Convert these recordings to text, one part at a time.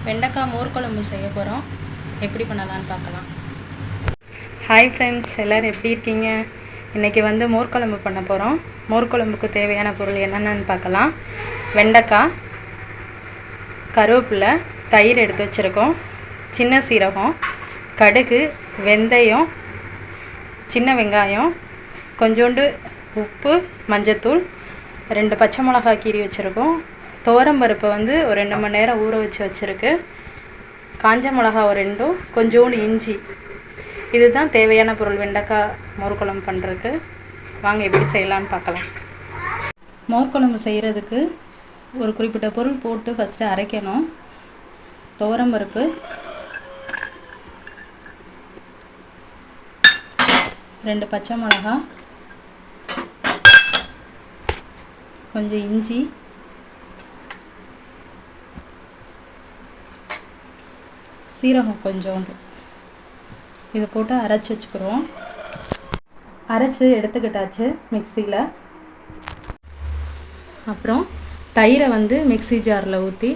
வெண்டைக்காய் மோர் குழம்பு செய்ய போகிறோம். எப்படி பண்ணலான்னு பார்க்கலாம். ஹாய் ஃப்ரெண்ட்ஸ், எல்லோரும் எப்படி இருக்கீங்க? இன்றைக்கி மோர் குழம்பு பண்ண போகிறோம். மோர் குழம்புக்கு தேவையான பொருள் என்னென்னு பார்க்கலாம். வெண்டைக்காய், கருவேப்பிலை, தயிர் எடுத்து வச்சுருக்கோம், சின்ன சீரகம், கடுகு, வெந்தயம், சின்ன வெங்காயம், கொஞ்சோண்டு உப்பு, மஞ்சத்தூள், 2 பச்சை மிளகாய் கீறி வச்சுருக்கோம். துவரம்பருப்பு ஒரு 2 மணி நேரம் ஊற வச்சுருக்கு. காஞ்ச மிளகா ஒரு 2, கொஞ்சோண்டு இஞ்சி. இதுதான் தேவையான பொருள் வெண்டைக்காய் மோர் குழம்பு பண்ணுறதுக்கு. வாங்க எப்படி செய்யலான்னு பார்க்கலாம். மோர் குழம்பு செய்கிறதுக்கு ஒரு குறிப்பிட்ட பொருள் போட்டு ஃபஸ்ட்டு அரைக்கணும். துவரம்பருப்பு, 2 பச்சை மிளகா, கொஞ்சம் இஞ்சி, சீரகம் கொஞ்சோண்டு, இது போட்டு அரைச்சி வச்சுக்கிறோம். அரைச்சி எடுத்துக்கிட்டாச்சு மிக்சியில். அப்புறம் தயிரை மிக்சி ஜாரில் ஊற்றி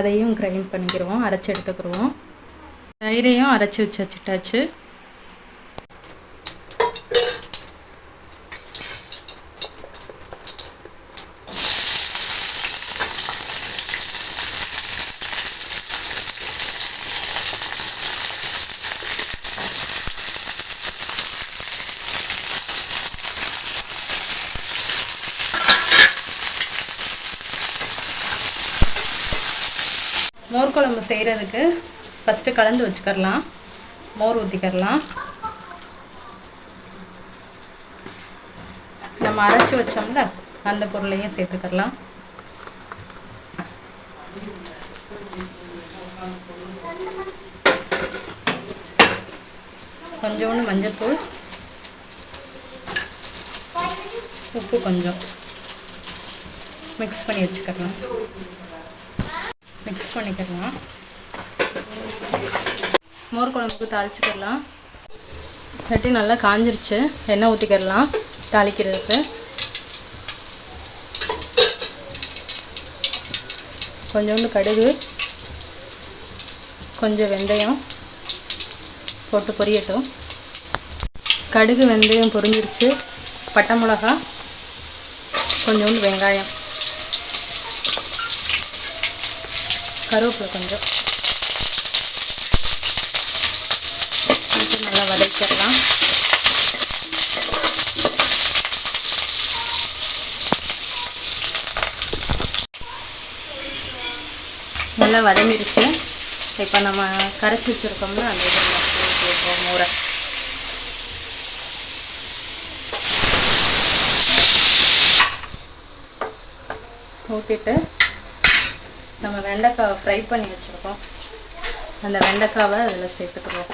அதையும் கிரைண்ட் பண்ணிக்கிறோம், அரைச்சி எடுத்துக்கிறோம். தயிரையும் அரைச்சி வச்சுட்டாச்சு. மோர் குழம்பு செய்கிறதுக்கு ஃபஸ்ட்டு கலந்து வச்சுக்கலாம். மோர் ஊற்றிக்கலாம். நம்ம அரைச்சி வச்சோம்ல அந்த பொருளையும் சேர்த்துக்கலாம். கொஞ்சோண்டு மஞ்சத்தூள், உப்பு கொஞ்சம் மிக்ஸ் பண்ணி வச்சுக்கலாம். மிக்ஸ் பண்ணிக்கலாம். மோர் குழம்புக்கு தாளிச்சுக்கலாம். சட்டி நல்லா காஞ்சிருச்சு. எண்ணெய் ஊற்றிக்கலாம் தாளிக்கிறதுக்கு. கொஞ்சோண்டு கடுகு, கொஞ்சம் வெந்தயம் போட்டு பொரியட்டும். கடுகு வெந்தயம் பொரிஞ்சிருச்சு. பட்டை மிளகா, கொஞ்சோண்டு வெங்காயம், கருவேப்பிலை கொஞ்சம் நல்லா வதக்கிடலாம். நல்லா வதங்கிடுச்சு. இப்போ நம்ம கரைச்சி வச்சுருக்கோம்னா அதை மோரை ஊற்றிட்டு நம்ம வெண்டைக்காவை ஃப்ரை பண்ணி வச்சுருக்கோம். அந்த வெண்டைக்காவை அதில் சேர்த்துக்குவோம்.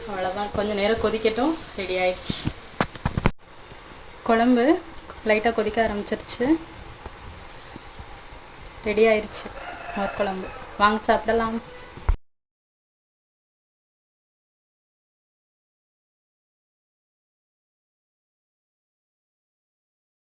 அவ்வளோதான், கொஞ்சம் நேரம் கொதிக்கட்டும். ரெடி ஆயிடுச்சு. குழம்பு லைட்டாக கொதிக்க ஆரம்பிச்சிருச்சு. ரெடி ஆயிடுச்சு மோர் குழம்பு. வாங்க சாப்பிடலாம்.